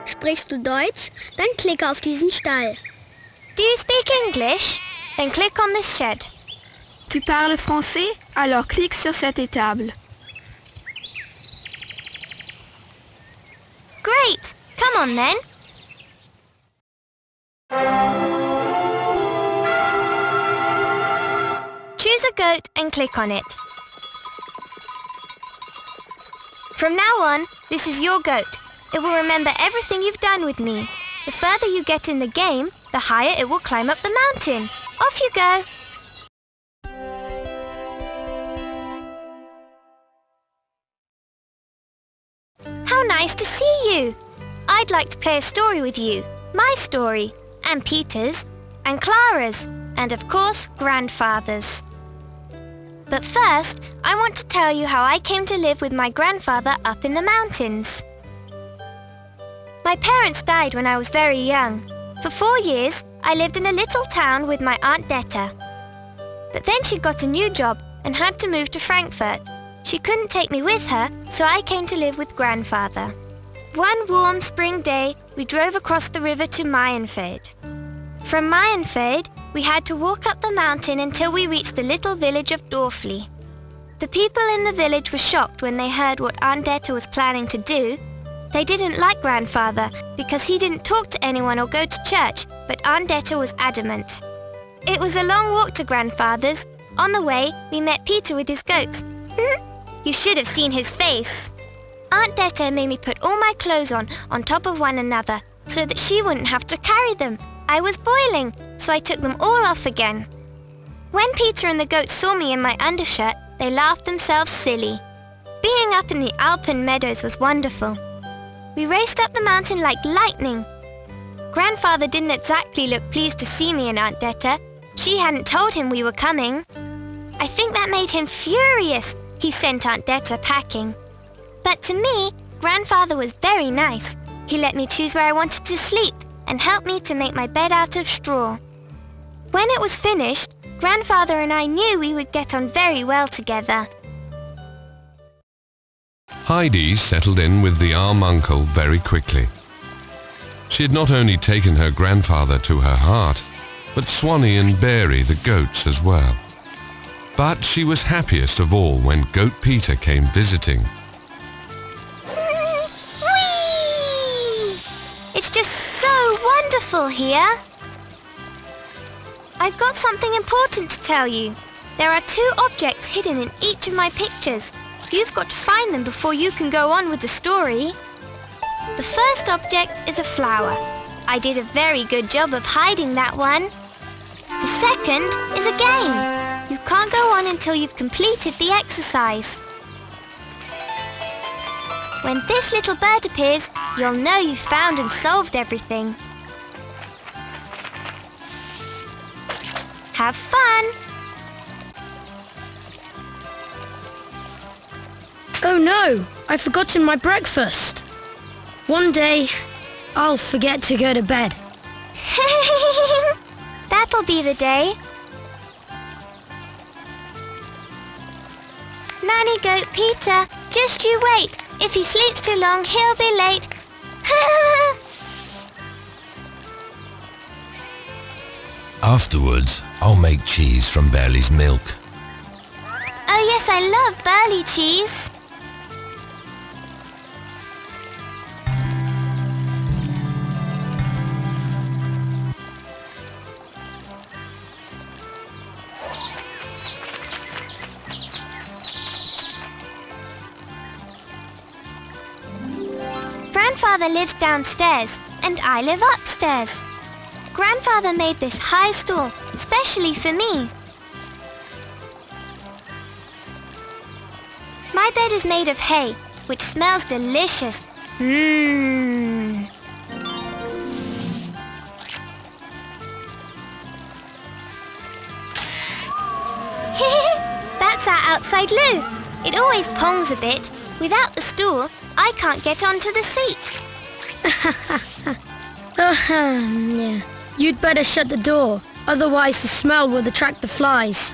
Sprichst du Deutsch? Dann klicke auf diesen Stall. Do you speak English? Then click on this shed. Tu parles français? Alors clique sur cette étable. Great! Come on then. Choose a goat and click on it. From now on, this is your goat. It will remember everything you've done with me. The further you get in the game, the higher it will climb up the mountain. Off you go! How nice to see you! I'd like to play a story with you. My story, and Peter's, and Clara's, and of course, Grandfather's. But first, I want to tell you how I came to live with my grandfather up in the mountains. My parents died when I was very young. For 4 years, I lived in a little town with my Aunt Detta. But then she got a new job and had to move to Frankfurt. She couldn't take me with her, so I came to live with Grandfather. One warm spring day, we drove across the river to Meienfeld. From Meienfeld, we had to walk up the mountain until we reached the little village of Dorfli. The people in the village were shocked when they heard what Aunt Detta was planning to do. They didn't like Grandfather because he didn't talk to anyone or go to church, but Aunt Detta was adamant. It was a long walk to Grandfather's. On the way, we met Peter with his goats. You should have seen his face. Aunt Detta made me put all my clothes on top of one another so that she wouldn't have to carry them. I was boiling, so I took them all off again. When Peter and the goats saw me in my undershirt, they laughed themselves silly. Being up in the Alpen meadows was wonderful. We raced up the mountain like lightning. Grandfather didn't exactly look pleased to see me and Aunt Detta. She hadn't told him we were coming. I think that made him furious. He sent Aunt Detta packing. But to me, Grandfather was very nice. He let me choose where I wanted to sleep and helped me to make my bed out of straw. When it was finished, Grandfather and I knew we would get on very well together. Heidi settled in with the Arm uncle very quickly. She had not only taken her grandfather to her heart, but Swanee and Beary the goats as well. But she was happiest of all when Goat Peter came visiting. Whee! It's just so wonderful here. I've got something important to tell you. There are 2 objects hidden in each of my pictures. You've got to find them before you can go on with the story. The first object is a flower. I did a very good job of hiding that one. The second is a game. You can't go on until you've completed the exercise. When this little bird appears, you'll know you've found and solved everything. Have fun! Oh no, I've forgotten my breakfast. One day, I'll forget to go to bed. That'll be the day. Nanny Goat Peter, just you wait. If he sleeps too long, he'll be late. Afterwards, I'll make cheese from Burley's milk. Oh yes, I love Burley cheese. Grandfather lives downstairs and I live upstairs. Grandfather made this high stool specially for me. My bed is made of hay, which smells delicious. Mmm. That's our outside loo. It always pongs a bit. Without the stool, I can't get onto the seat. Yeah. You'd better shut the door, otherwise the smell will attract the flies.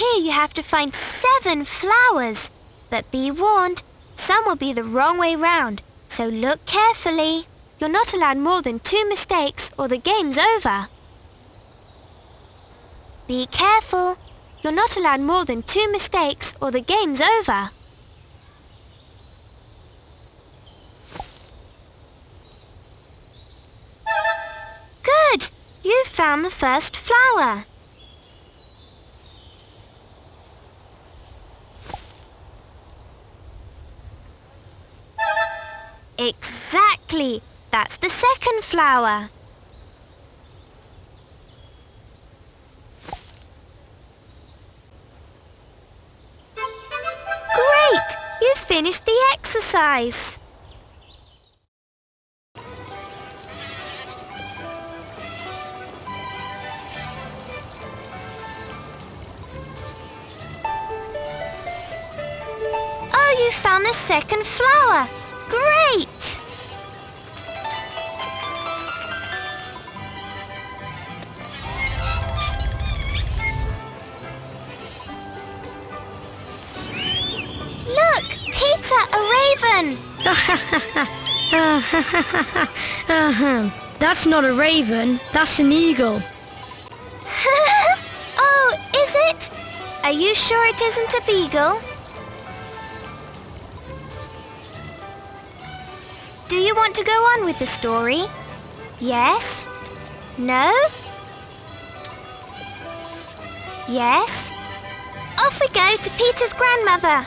Here you have to find 7 flowers. But be warned, some will be the wrong way round, so look carefully. You're not allowed more than 2 mistakes or the game's over. Be careful. You're not allowed more than 2 mistakes or the game's over. Good! You found the first flower. Exactly! That's the second flower. Great! You finished the exercise. Oh, you found the second flower. Great! Look, Peter, a raven. That's not a raven, that's an eagle. Oh, is it? Are you sure it isn't a beagle? Do you want to go on with the story? Yes? No? Yes? Off we go to Peter's grandmother.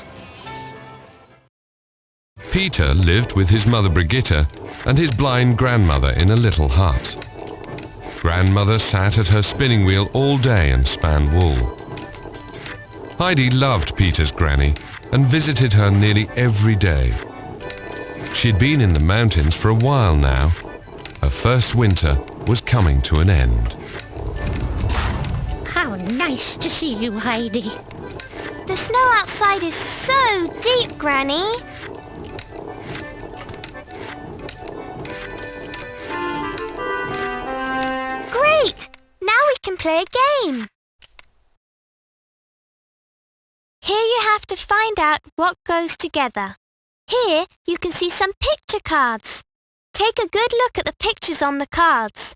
Peter lived with his mother Brigitta and his blind grandmother in a little hut. Grandmother sat at her spinning wheel all day and span wool. Heidi loved Peter's granny and visited her nearly every day. She'd been in the mountains for a while now. Her first winter was coming to an end. How nice to see you, Heidi. The snow outside is so deep, Granny. Great! Now we can play a game. Here you have to find out what goes together. Here you can see some picture cards. Take a good look at the pictures on the cards.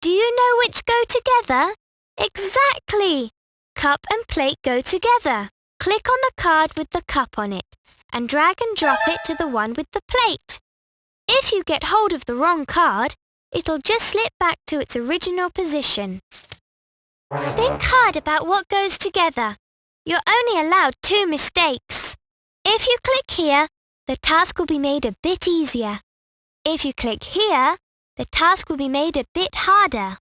Do you know which go together? Exactly! Cup and plate go together. Click on the card with the cup on it and drag and drop it to the one with the plate. If you get hold of the wrong card, it'll just slip back to its original position. Think hard about what goes together. You're only allowed 2 mistakes. If you click here, the task will be made a bit easier. If you click here, the task will be made a bit harder.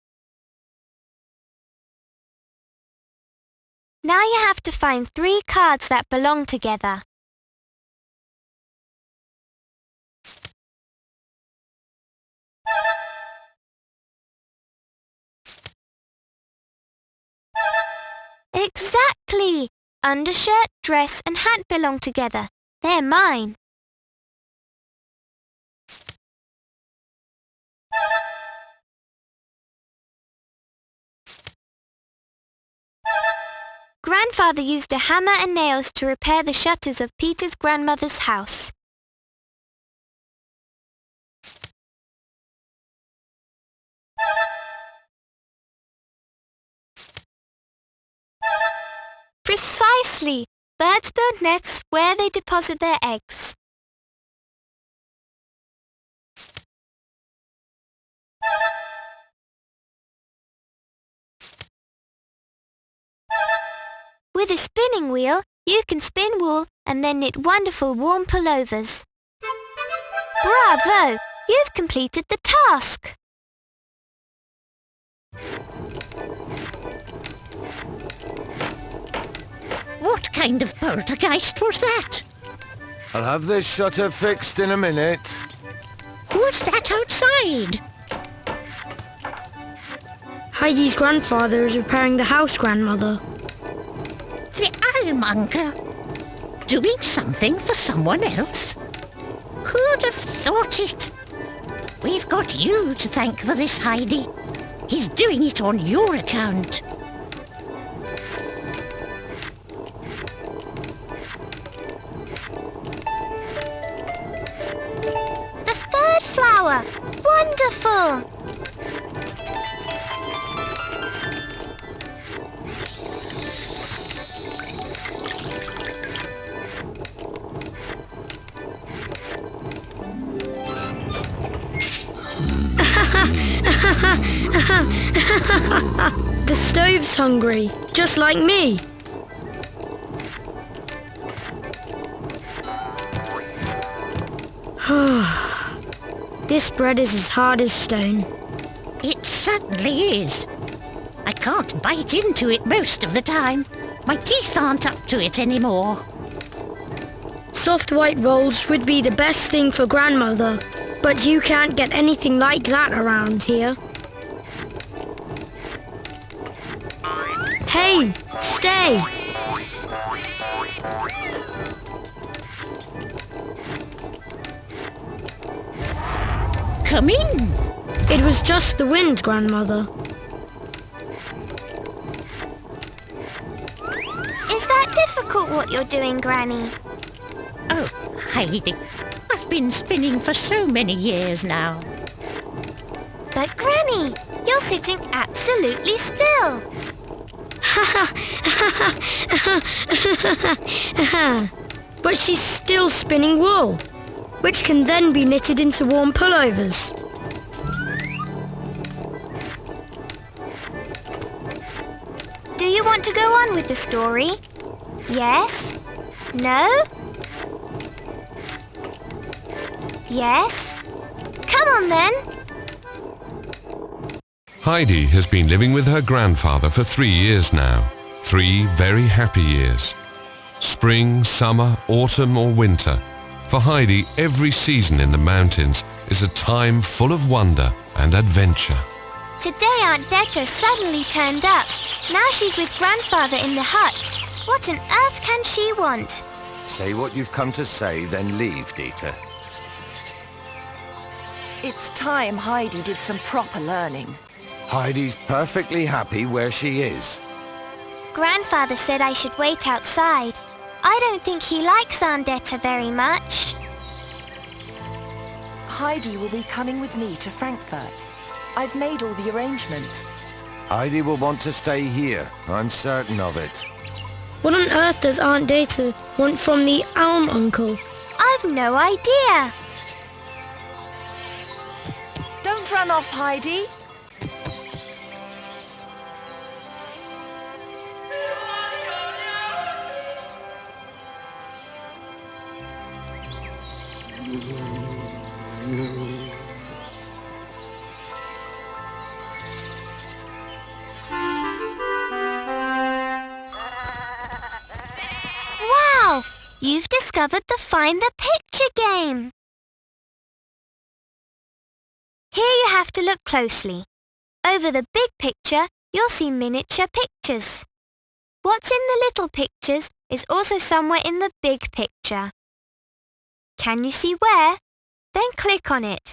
Now you have to find 3 cards that belong together. Exactly! Undershirt, dress and hat belong together. They're mine. Grandfather used a hammer and nails to repair the shutters of Peter's grandmother's house. Precisely! Birds build nests where they deposit their eggs. With a spinning wheel, you can spin wool and then knit wonderful warm pullovers. Bravo! You've completed the task! What kind of poltergeist was that? I'll have this shutter fixed in a minute. Who's that outside? Heidi's grandfather is repairing the house, grandmother. The ironmonger? Doing something for someone else? Who'd have thought it? We've got you to thank for this, Heidi. He's doing it on your account. beautiful! The stove's hungry, just like me. This bread is as hard as stone. It certainly is. I can't bite into it most of the time. My teeth aren't up to it anymore. Soft white rolls would be the best thing for grandmother, but you can't get anything like that around here. Hey, stay! Come in. It was just the wind, grandmother. Is that difficult what you're doing, Granny? Oh, Heidi, I've been spinning for so many years now. But Granny, you're sitting absolutely still. But she's still spinning wool, which can then be knitted into warm pullovers. Do you want to go on with the story? Yes? No? Yes? Come on then. Heidi has been living with her grandfather for 3 years now. 3 very happy years. Spring, summer, autumn or winter. For Heidi, every season in the mountains is a time full of wonder and adventure. Today Aunt Detta suddenly turned up. Now she's with Grandfather in the hut. What on earth can she want? Say what you've come to say, then leave, Dieter. It's time Heidi did some proper learning. Heidi's perfectly happy where she is. Grandfather said I should wait outside. I don't think he likes Aunt Detta very much. Heidi will be coming with me to Frankfurt. I've made all the arrangements. Heidi will want to stay here, I'm certain of it. What on earth does Aunt Data want from the Alm Uncle? I've no idea. Don't run off, Heidi. Wow! You've discovered the Find the Picture game. Here you have to look closely. Over the big picture, you'll see miniature pictures. What's in the little pictures is also somewhere in the big picture. Can you see where? Then click on it.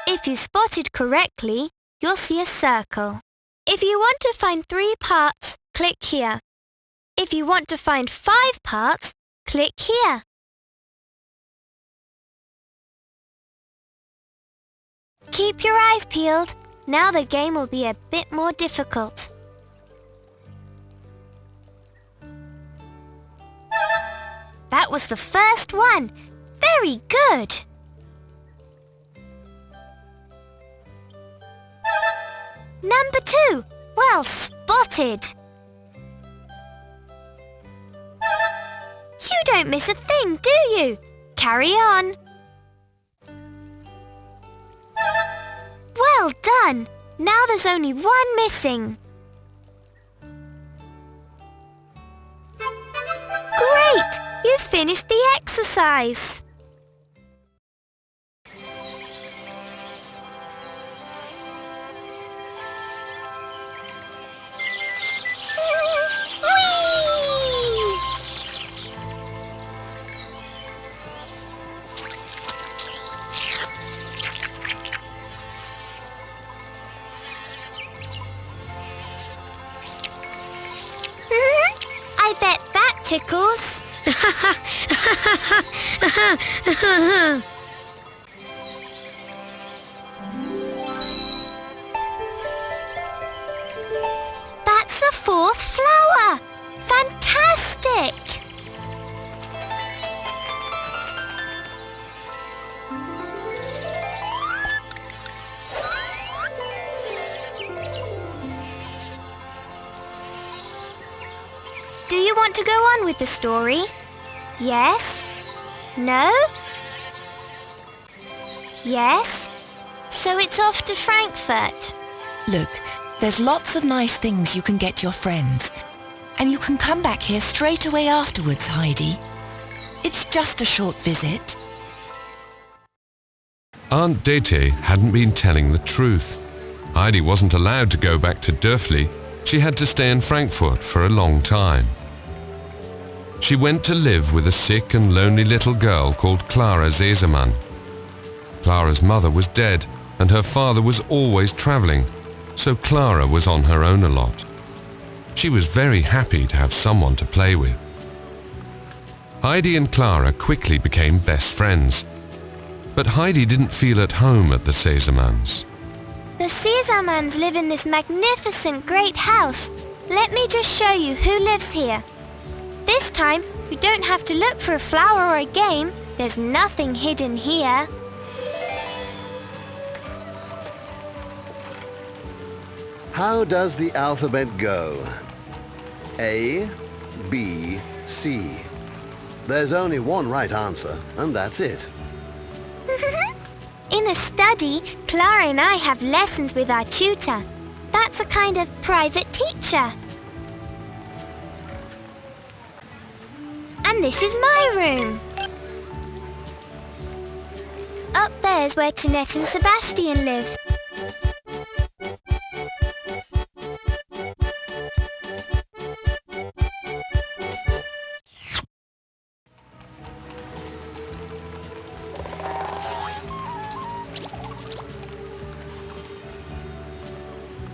If you spot it correctly, you'll see a circle. If you want to find 3 parts, click here. If you want to find 5 parts, click here. Keep your eyes peeled. Now the game will be a bit more difficult. That was the first one. Very good. Number 2. Well spotted. You don't miss a thing, do you? Carry on. Well done. Now there's only one missing. Great! You've finished the exercise. Whee! I bet that tickles. fourth flower! Fantastic! Do you want to go on with the story? Yes? No? Yes? So it's off to Frankfurt. Look, there's lots of nice things you can get your friends. And you can come back here straight away afterwards, Heidi. It's just a short visit. Aunt Dete hadn't been telling the truth. Heidi wasn't allowed to go back to Dörfli. She had to stay in Frankfurt for a long time. She went to live with a sick and lonely little girl called Clara Sesemann. Clara's mother was dead and her father was always traveling, so Clara was on her own a lot. She was very happy to have someone to play with. Heidi and Clara quickly became best friends, but Heidi didn't feel at home at the Sesemanns. The Sesemanns live in this magnificent great house. Let me just show you who lives here. This time, you don't have to look for a flower or a game. There's nothing hidden here. How does the alphabet go? A, B, C. There's only one right answer, and that's it. In the study, Clara and I have lessons with our tutor. That's a kind of private teacher. And this is my room. Up there's where Tinette and Sebastian live.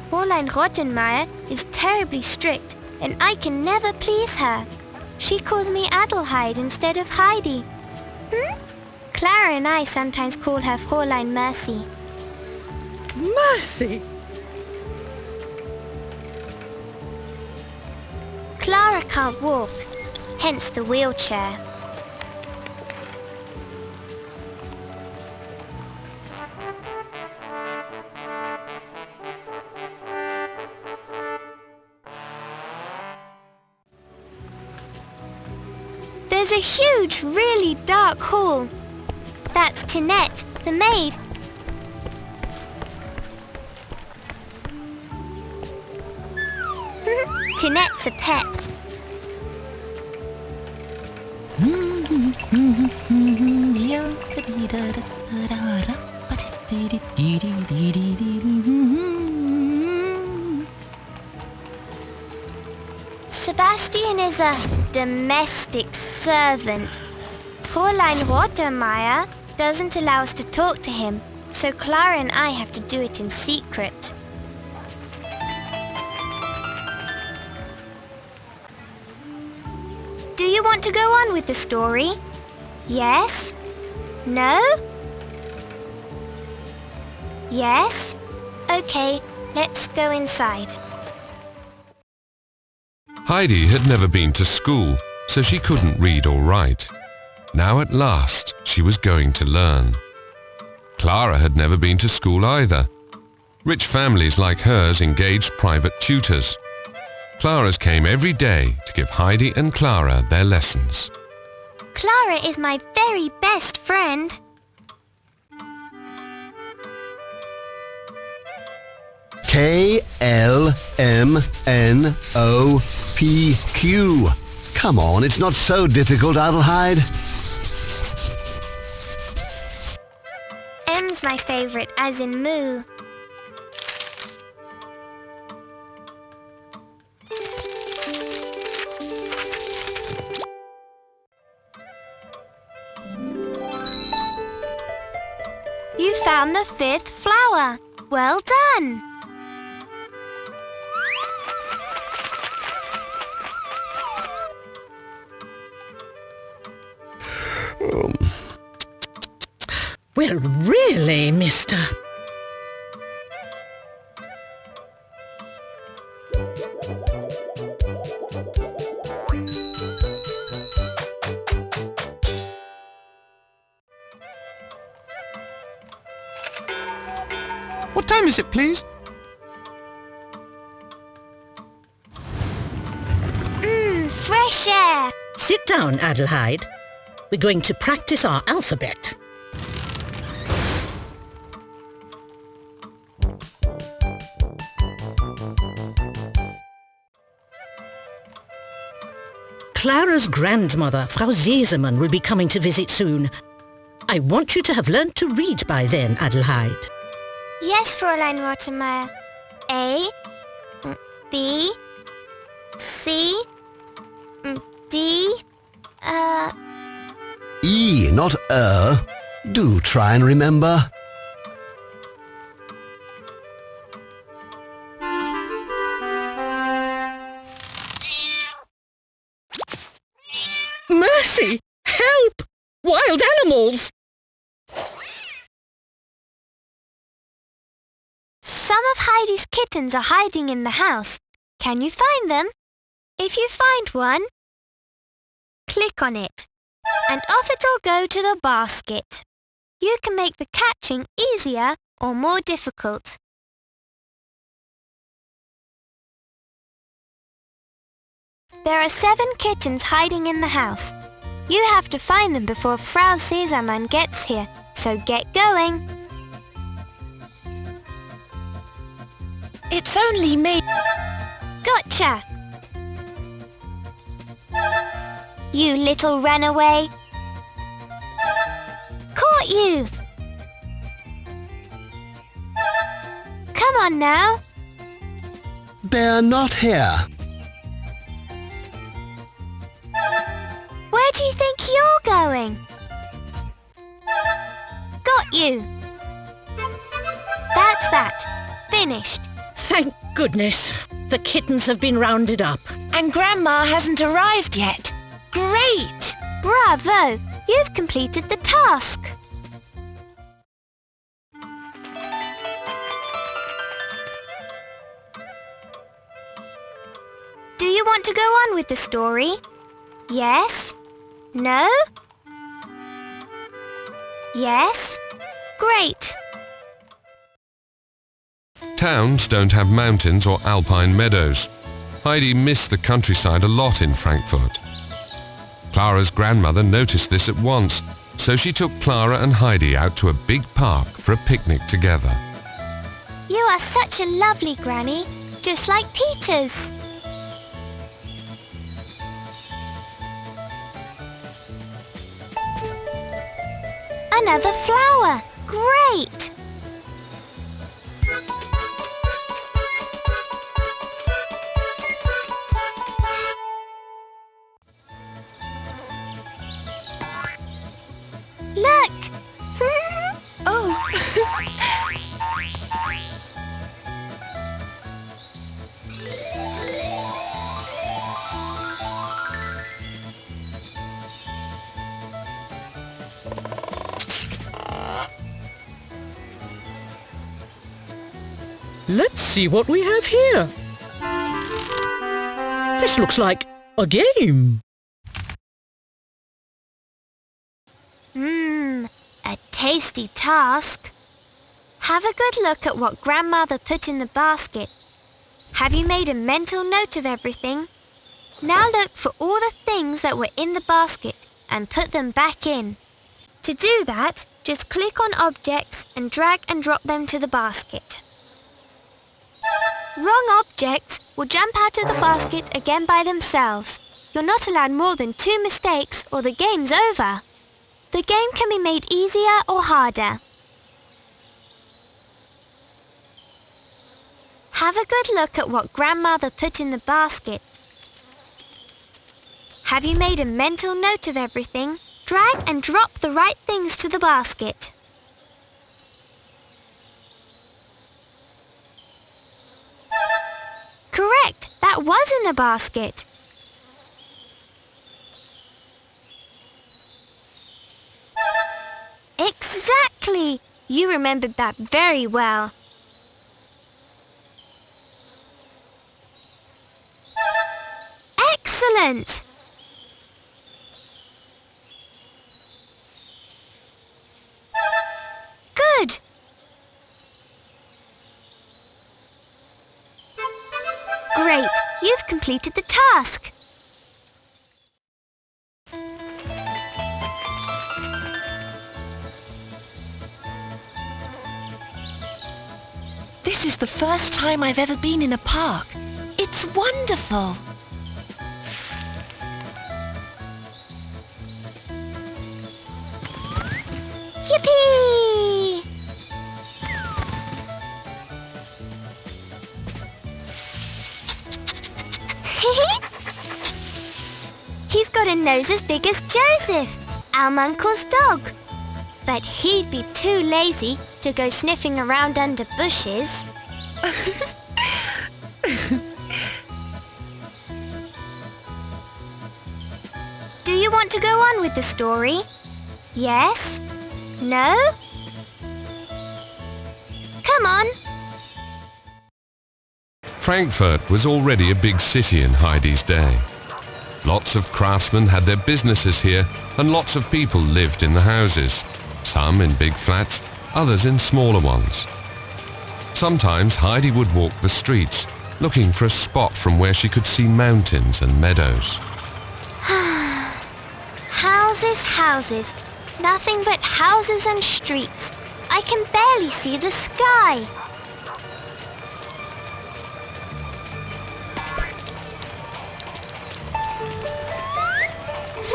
Fräulein Rottenmeier is terribly strict and I can never please her. She calls me Adelheid instead of Heidi. Clara and I sometimes call her Fräulein Mercy. Mercy! Clara can't walk, hence the wheelchair. There's a huge, really dark hall. That's Tinette, the maid. Tinette's a pet. Sebastian is a domestic servant. Fräulein Rottenmeier doesn't allow us to talk to him, so Clara and I have to do it in secret. Do you want to go on with the story? Yes? No? Yes? Okay, let's go inside. Heidi had never been to school, so she couldn't read or write. Now at last, she was going to learn. Clara had never been to school either. Rich families like hers engaged private tutors. Clara's came every day to give Heidi and Clara their lessons. Clara is my very best friend. K-L-M-N-O-P-Q. Come on, it's not so difficult, Adelheid. M's my favorite, as in moo. You found the fifth flower. Well done. Well, really, mister. time is it, please? Fresh air. Sit down, Adelheid. We're going to practice our alphabet. Clara's grandmother, Frau Sesemann, will be coming to visit soon. I want you to have learnt to read by then, Adelheid. Yes, Fräulein Rottenmeier. A, B, C, D, E, not Do try and remember. Mercy! Help! Wild animals! Some of Heidi's kittens are hiding in the house. Can you find them? If you find one, click on it, and off it'll go to the basket. You can make the catching easier or more difficult. There are 7 kittens hiding in the house. You have to find them before Frau Sesemann gets here, so get going. It's only me. Gotcha! You little runaway. Caught you! Come on now. They're not here. Where do you think you're going? Got you. That's that. Finished. Thank goodness. The kittens have been rounded up. And Grandma hasn't arrived yet. Great! Bravo! You've completed the task. Do you want to go on with the story? Yes? No? Yes? Great! Towns don't have mountains or alpine meadows. Heidi missed the countryside a lot in Frankfurt. Clara's grandmother noticed this at once, so she took Clara and Heidi out to a big park for a picnic together. You are such a lovely granny, just like Peter's. Another flower! Great! Look! Oh! Let's see what we have here. This looks like a game. A tasty task. Have a good look at what Grandmother put in the basket. Have you made a mental note of everything? Now look for all the things that were in the basket and put them back in. To do that, just click on objects and drag and drop them to the basket. Wrong objects will jump out of the basket again by themselves. You're not allowed more than 2 mistakes or the game's over. The game can be made easier or harder. Have a good look at what Grandmother put in the basket. Have you made a mental note of everything? Drag and drop the right things to the basket. Correct, that was in the basket. Exactly! You remembered that very well. Excellent! Good! Great! You've completed the task. This is the first time I've ever been in a park. It's wonderful. Yippee! He's got a nose as big as Joseph, our uncle's dog. But he'd be too lazy to go sniffing around under bushes. Do you want to go on with the story? Yes? No? Come on. Frankfurt was already a big city in Heidi's day. Lots of craftsmen had their businesses here, and lots of people lived in the houses, some in big flats, others in smaller ones. Sometimes Heidi would walk the streets, looking for a spot from where she could see mountains and meadows. Houses, houses. Nothing but houses and streets. I can barely see the sky.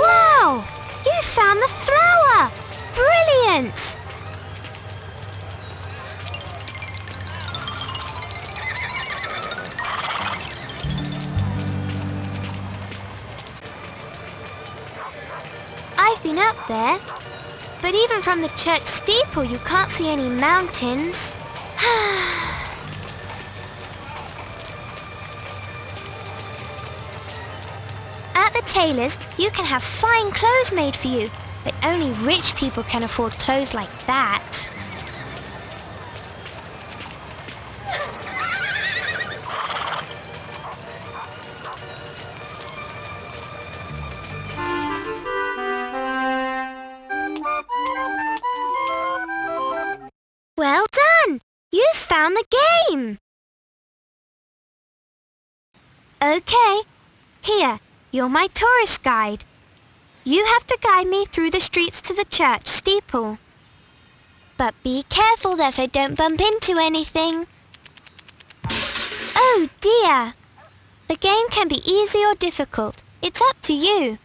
Wow! You found the flower! Brilliant! I've been up there, but even from the church steeple you can't see any mountains. At the tailor's, you can have fine clothes made for you, but only rich people can afford clothes like that. Well done! You've found the game! Okay, here, you're my tourist guide. You have to guide me through the streets to the church steeple. But be careful that I don't bump into anything. Oh dear! The game can be easy or difficult. It's up to you.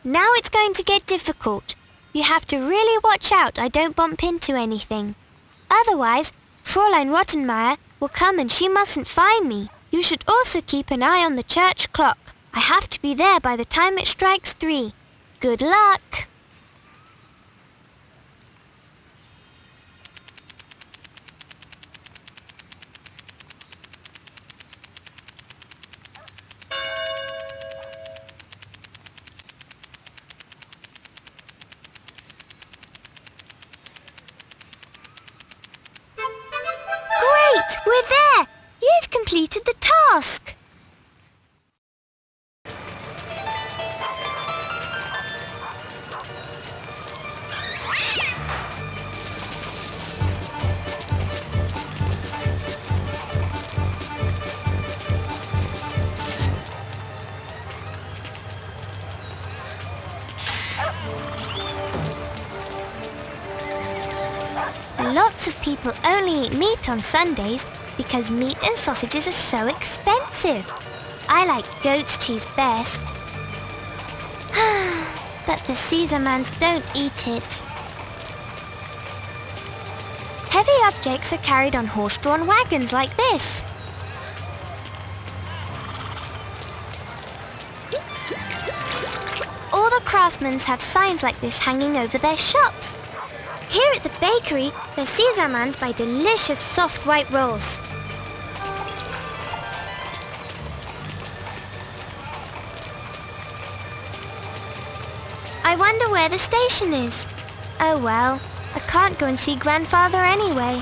Now it's going to get difficult. You have to really watch out I don't bump into anything. Otherwise, Fräulein Rottenmeier will come and she mustn't find me. You should also keep an eye on the church clock. I have to be there by the time it strikes 3. Good luck! Great! We're there! You've completed the task! Lots of people only eat meat on Sundays because meat and sausages are so expensive. I like goat's cheese best. But the Caesarmans don't eat it. Heavy objects are carried on horse-drawn wagons like this. All the craftsmen have signs like this hanging over their shops. Here at the bakery, the Caesarmans buy delicious soft white rolls. I wonder where the station is. Oh well, I can't go and see Grandfather anyway.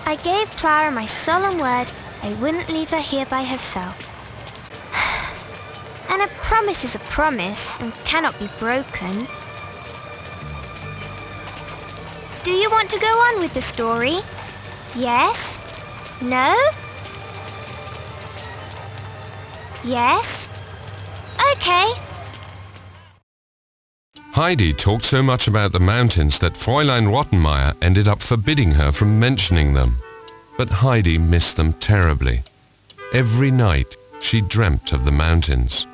I gave Clara my solemn word I wouldn't leave her here by herself. And a promise is a promise and cannot be broken. Do you want to go on with the story? Yes? No? Yes? Okay. Heidi talked so much about the mountains that Fräulein Rottenmeier ended up forbidding her from mentioning them. But Heidi missed them terribly. Every night she dreamt of the mountains.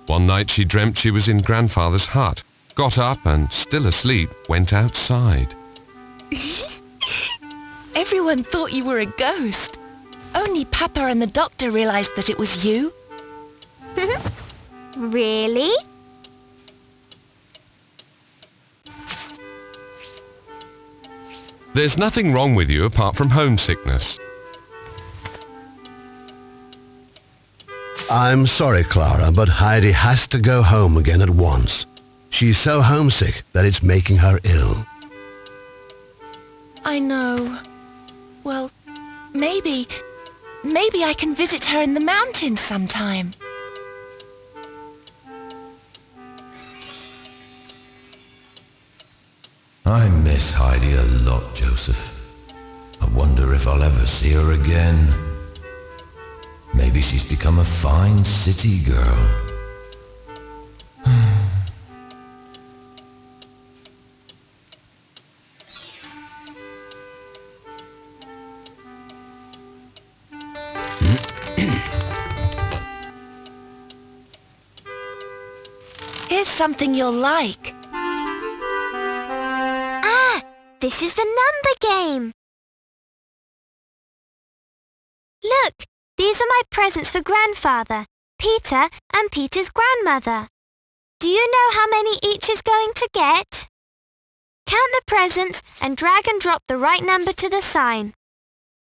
One night she dreamt she was in grandfather's hut, got up and, still asleep, went outside. Everyone thought you were a ghost. Only Papa and the doctor realized that it was you. Really? There's nothing wrong with you apart from homesickness. I'm sorry, Clara, but Heidi has to go home again at once. She's so homesick that it's making her ill. I know. Well, maybe I can visit her in the mountains sometime. I miss Heidi a lot, Joseph. I wonder if I'll ever see her again. Maybe she's become a fine city girl. Here's something you'll like. This is the number game. Look, these are my presents for Grandfather, Peter and Peter's grandmother. Do you know how many each is going to get? Count the presents and drag and drop the right number to the sign.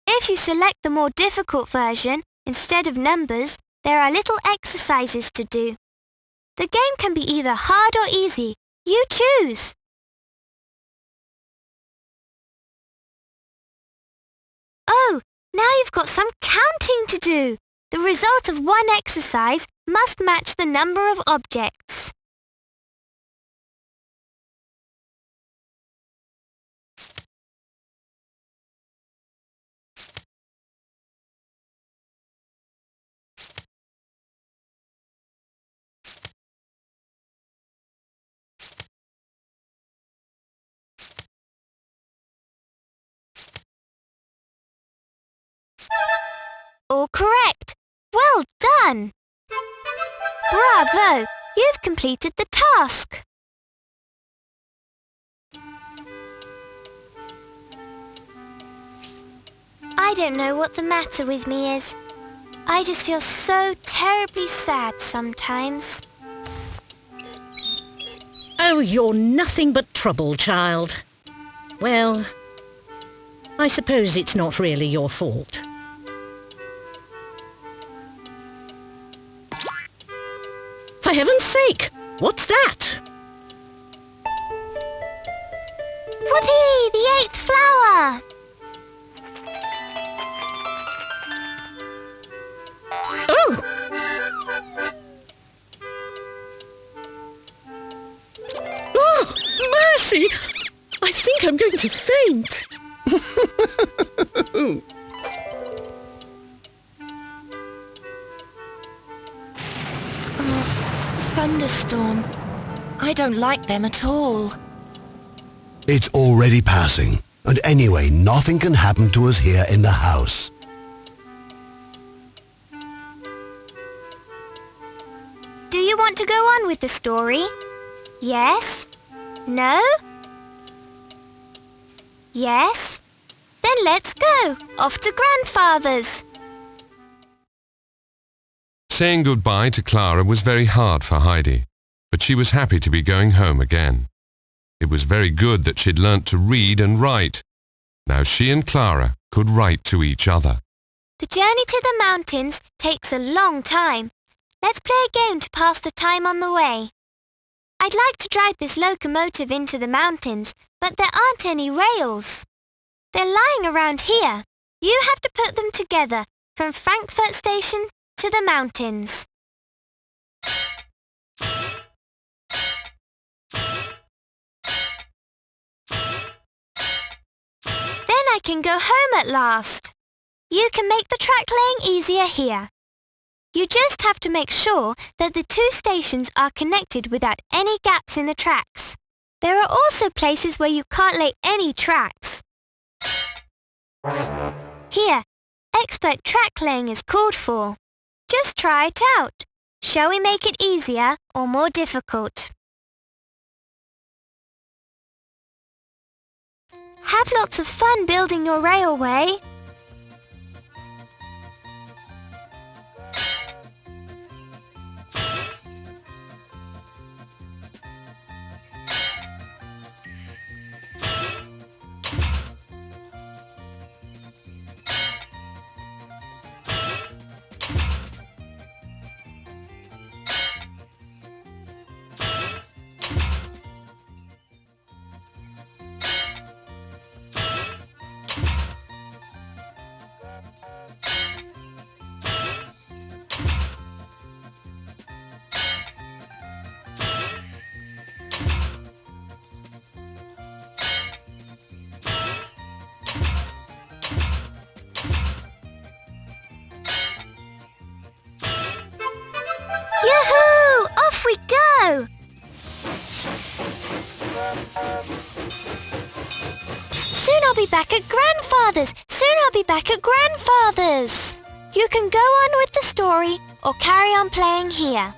If you select the more difficult version, instead of numbers, there are little exercises to do. The game can be either hard or easy. You choose. Oh, now you've got some counting to do. The result of one exercise must match the number of objects. All correct. Well done. Bravo! You've completed the task. I don't know what the matter with me is. I just feel so terribly sad sometimes. Oh, you're nothing but trouble, child. Well, I suppose it's not really your fault. For heaven's sake, what's that? Whoopee! The 8th flower! Oh! Oh, mercy! I think I'm going to faint. Thunderstorm. I don't like them at all. It's already passing, and anyway, nothing can happen to us here in the house. Do you want to go on with the story? Yes? No? Yes? Then let's go. Off to Grandfather's. Saying goodbye to Clara was very hard for Heidi, but she was happy to be going home again. It was very good that she'd learnt to read and write. Now she and Clara could write to each other. The journey to the mountains takes a long time. Let's play a game to pass the time on the way. I'd like to drive this locomotive into the mountains, but there aren't any rails. They're lying around here. You have to put them together from Frankfurt Station to the mountains. can go home at last. You can make the track laying easier here. You just have to make sure that the two stations are connected without any gaps in the tracks. There are also places where you can't lay any tracks. Here, expert track laying is called for. Just try it out. Shall we make it easier or more difficult? Have lots of fun building your railway. Yoo-hoo! Off we go! Soon I'll be back at Grandfather's! Soon I'll be back at Grandfather's! You can go on with the story or carry on playing here.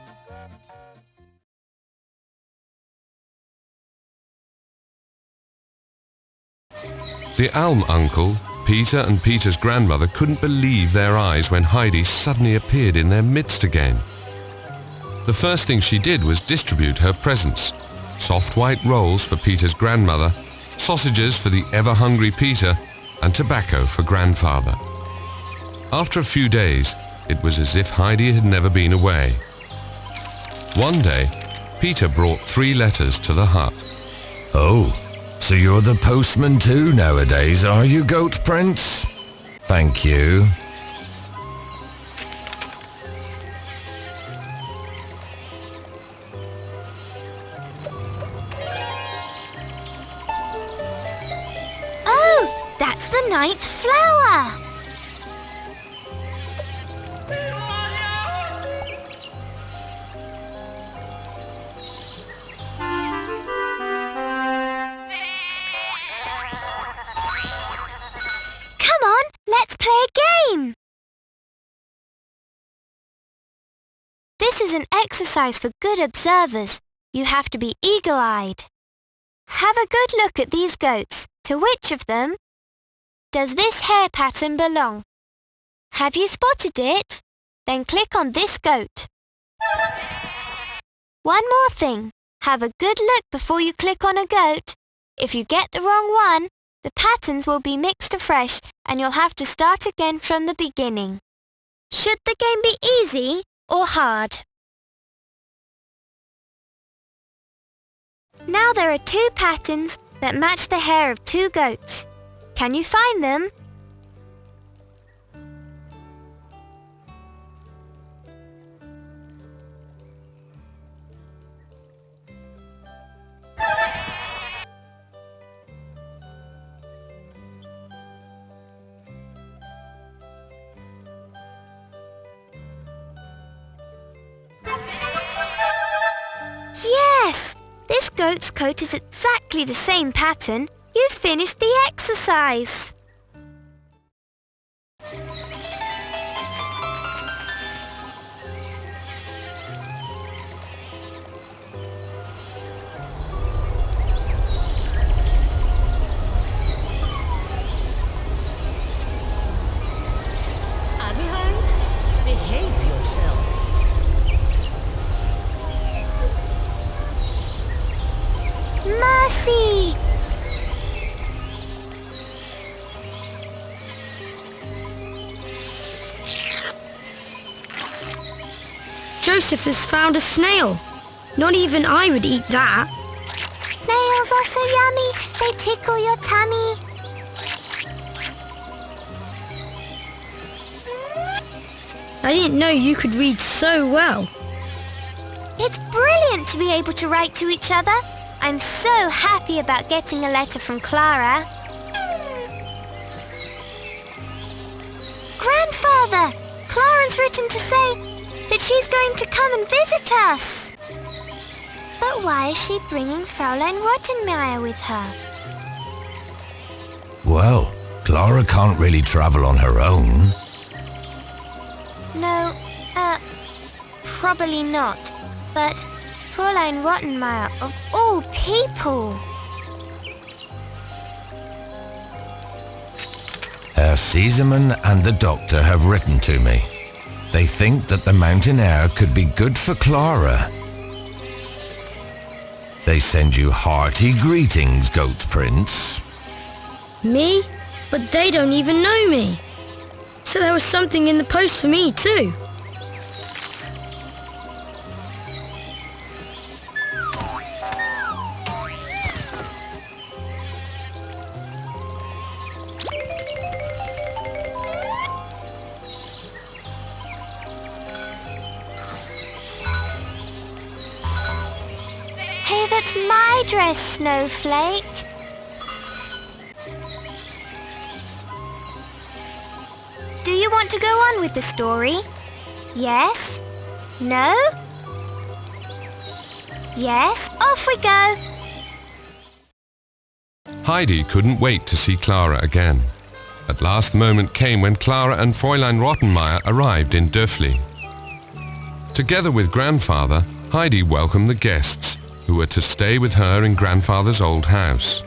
The Alm uncle, Peter and Peter's grandmother couldn't believe their eyes when Heidi suddenly appeared in their midst again. The first thing she did was distribute her presents: soft white rolls for Peter's grandmother, sausages for the ever-hungry Peter, and tobacco for Grandfather. After a few days, it was as if Heidi had never been away. One day, Peter brought 3 letters to the hut. Oh, so you're the postman too nowadays, are you, Goat Prince? Thank you. Oh, that's the 9th flower! Come on, let's play a game! This is an exercise for good observers. You have to be eagle-eyed. Have a good look at these goats. To which of them does this hair pattern belong? Have you spotted it? Then click on this goat. One more thing. Have a good look before you click on a goat. If you get the wrong one, the patterns will be mixed afresh and you'll have to start again from the beginning. Should the game be easy or hard? Now there are 2 patterns that match the hair of 2 goats. Can you find them? Yes! This goat's coat is exactly the same pattern. You've finished the exercise. Adeline, behave yourself. Mercy! Joseph has found a snail. Not even I would eat that. Snails are so yummy, they tickle your tummy. I didn't know you could read so well. It's brilliant to be able to write to each other. I'm so happy about getting a letter from Clara. Grandfather! Clara's written to say that she's going to come and visit us. But why is she bringing Fräulein Rottenmeier with her? Well, Clara can't really travel on her own. No, probably not. But Fräulein Rottenmeier, of all people! Herr Siesemann and the doctor have written to me. They think that the mountain air could be good for Clara. They send you hearty greetings, Goat Prince. Me? But they don't even know me. So there was something in the post for me too. Hey, that's my dress, Snowflake. Do you want to go on with the story? Yes? No? Yes? Off we go! Heidi couldn't wait to see Clara again. At last the moment came when Clara and Fräulein Rottenmeier arrived in Döfli. Together with Grandfather, Heidi welcomed the guests who were to stay with her in Grandfather's old house.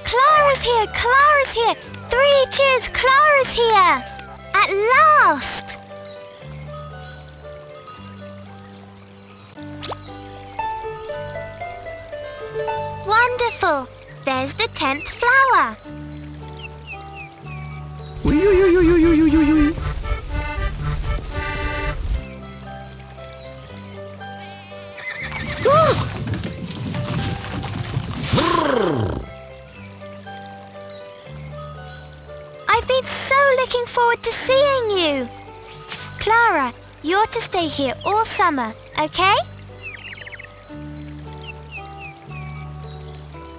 Clara's here! Clara's here! 3 cheers! Clara's here! At last! Wonderful! There's the 10th flower. I've been so looking forward to seeing you. Clara, you're to stay here all summer, okay?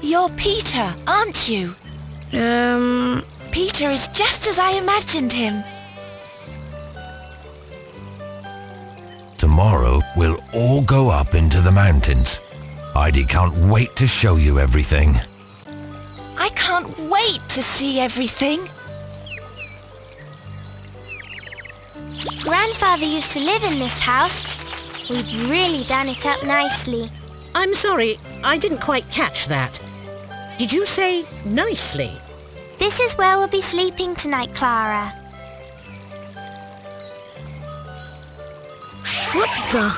You're Peter, aren't you? Peter is just as I imagined him. Tomorrow, we'll all go up into the mountains. Heidi can't wait to show you everything. I can't wait to see everything. Grandfather used to live in this house. We've really done it up nicely. I'm sorry, I didn't quite catch that. Did you say nicely? This is where we'll be sleeping tonight, Clara. What the?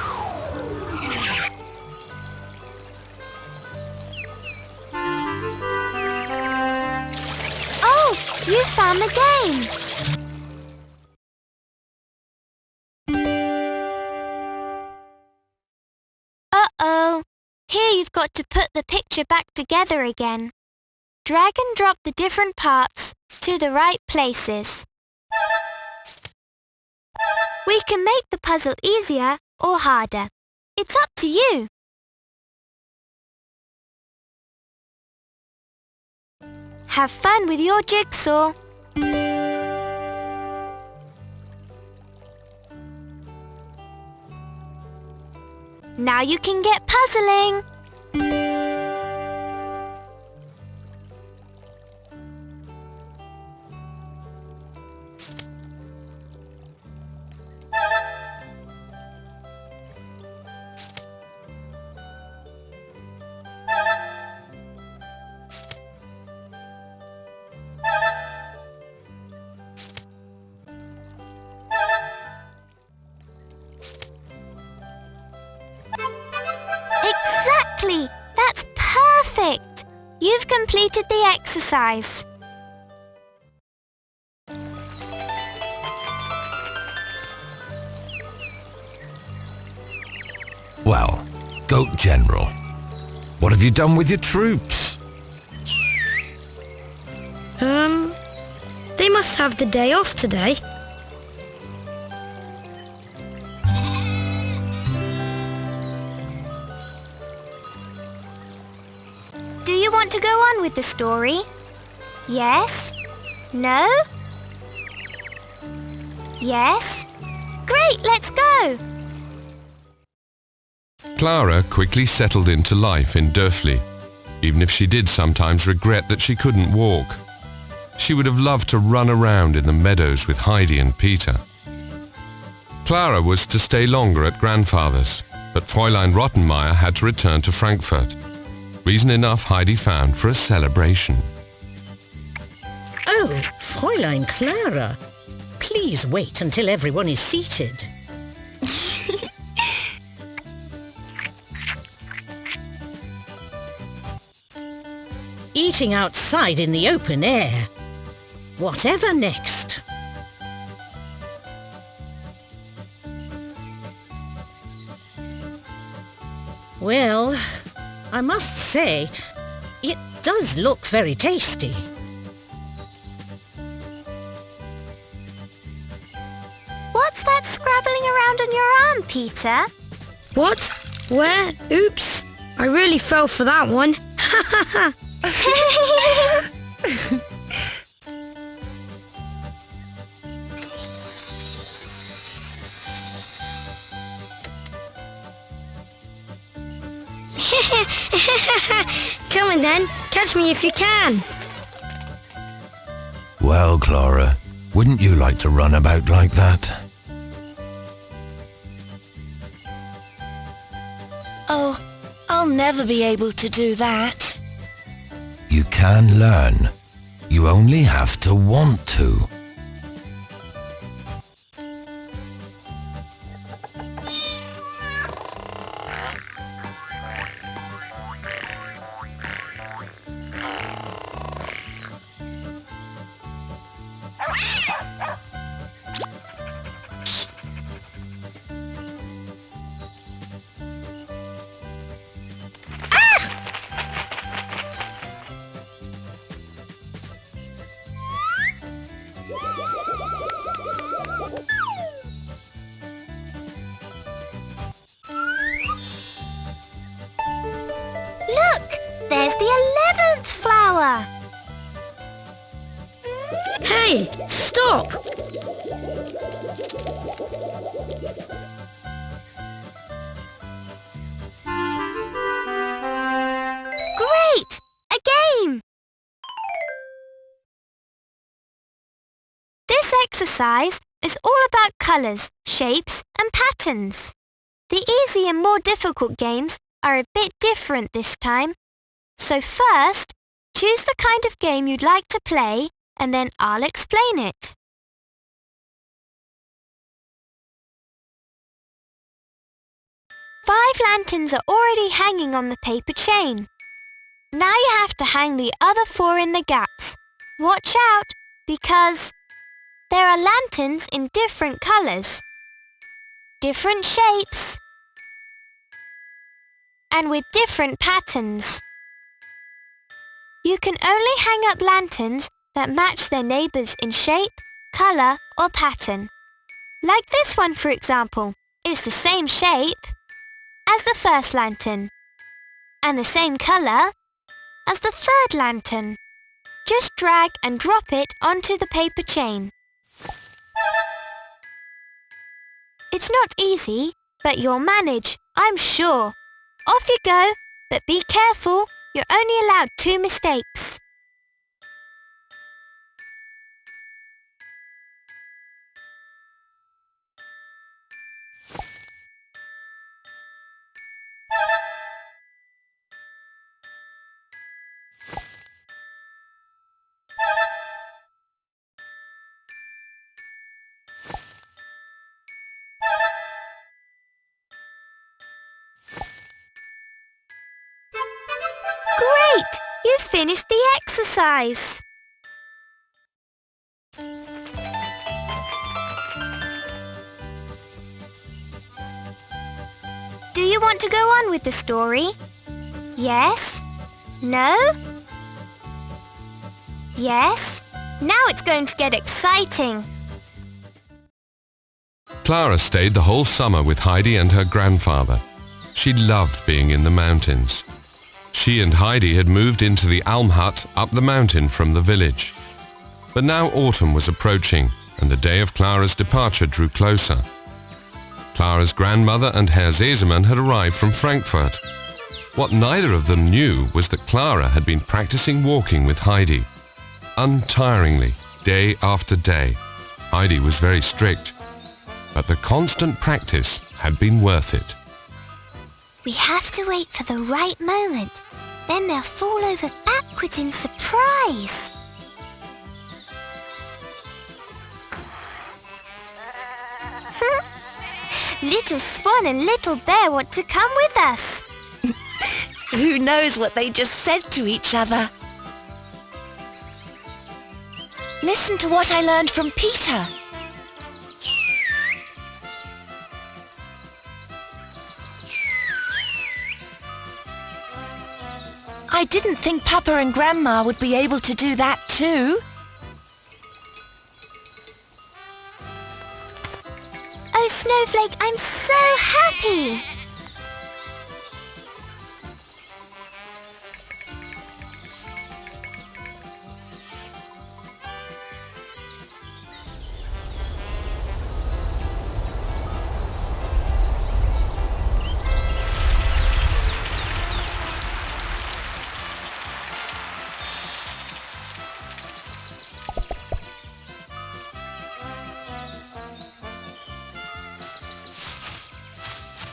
Oh, you found the game. Uh-oh. Here you've got to put the picture back together again. Drag and drop the different parts to the right places. We can make the puzzle easier or harder. It's up to you. Have fun with your jigsaw. Now you can get puzzling. Exactly! That's perfect! You've completed the exercise. Well, Goat General, what have you done with your troops? They must have the day off today. Do you want to go on with the story? Yes? No? Yes. Great, let's go. Clara quickly settled into life in Dörfli, even if she did sometimes regret that she couldn't walk. She would have loved to run around in the meadows with Heidi and Peter. Clara was to stay longer at grandfather's, but Fräulein Rottenmeier had to return to Frankfurt. Reason enough Heidi found for a celebration. Oh, Fräulein Clara, please wait until everyone is seated. Eating outside in the open air. Whatever next? Well, I must say, it does look very tasty. What's that scrabbling around on your arm, Peter? What? Where? Oops. I really fell for that one. Come on then, catch me if you can. Well, Clara, wouldn't you like to run about like that? Oh, I'll never be able to do that. You can learn. You only have to want to. Look, there's the 11th flower. Hey, stop! Great! A game! This exercise is all about colours, shapes and patterns. The easy and more difficult games are a bit different this time. So first, choose the kind of game you'd like to play and then I'll explain it. Five lanterns are already hanging on the paper chain. Now you have to hang the other 4 in the gaps. Watch out, because there are lanterns in different colours, different shapes, and with different patterns. You can only hang up lanterns that match their neighbours in shape, colour or pattern. Like this one, for example, is the same shape as the first lantern and the same colour as the third lantern. Just drag and drop it onto the paper chain. It's not easy, but you'll manage, I'm sure. Off you go, but be careful, you're only allowed 2 mistakes. Great! You've finished the exercise. Do you want to go on with the story? Yes? No? Yes? Now it's going to get exciting. Clara stayed the whole summer with Heidi and her grandfather. She loved being in the mountains. She and Heidi had moved into the Alm hut up the mountain from the village. But now autumn was approaching and the day of Clara's departure drew closer. Clara's grandmother and Herr Sesemann had arrived from Frankfurt. What neither of them knew was that Clara had been practicing walking with Heidi. Untiringly, day after day. Heidi was very strict, but the constant practice had been worth it. We have to wait for the right moment. Then they'll fall over backwards in surprise. Little Swan and Little Bear want to come with us. Who knows what they just said to each other? Listen to what I learned from Peter. I didn't think Papa and Grandma would be able to do that too. Oh, Snowflake, I'm so happy!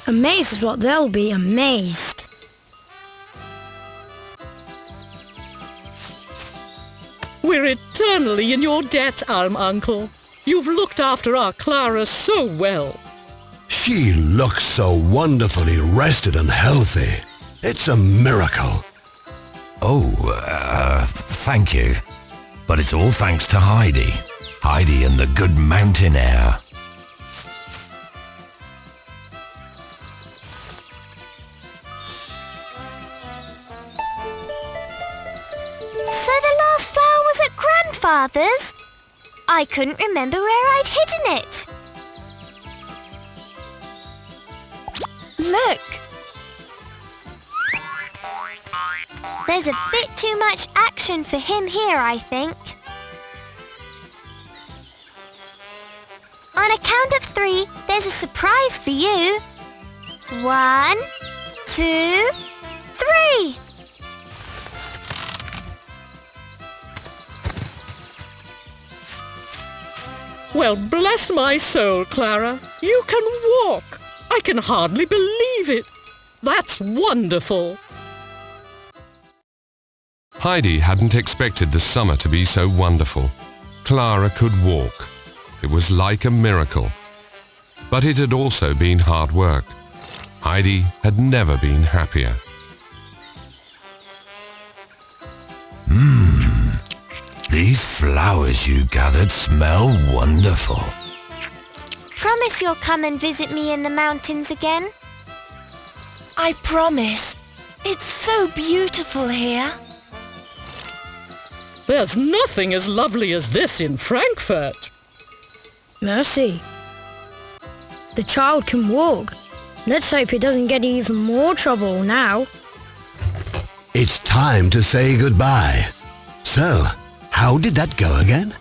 Amazed is what they'll be, amazed. We're eternally in your debt, Uncle. You've looked after our Clara so well. She looks so wonderfully rested and healthy. It's a miracle. Oh, thank you. But it's all thanks to Heidi. Heidi and the good mountain air. So the last flower was at Grandfather's? I couldn't remember where I'd hidden it. Look! There's a bit too much action for him here, I think. On a count of 3, there's a surprise for you. 1, 2, 3! Well, bless my soul, Clara. You can walk. I can hardly believe it. That's wonderful. Heidi hadn't expected the summer to be so wonderful. Clara could walk. It was like a miracle. But it had also been hard work. Heidi had never been happier. These flowers you gathered smell wonderful. Promise you'll come and visit me in the mountains again? I promise. It's so beautiful here. There's nothing as lovely as this in Frankfurt. Mercy. The child can walk. Let's hope he doesn't get even more trouble now. It's time to say goodbye. So, how did that go again?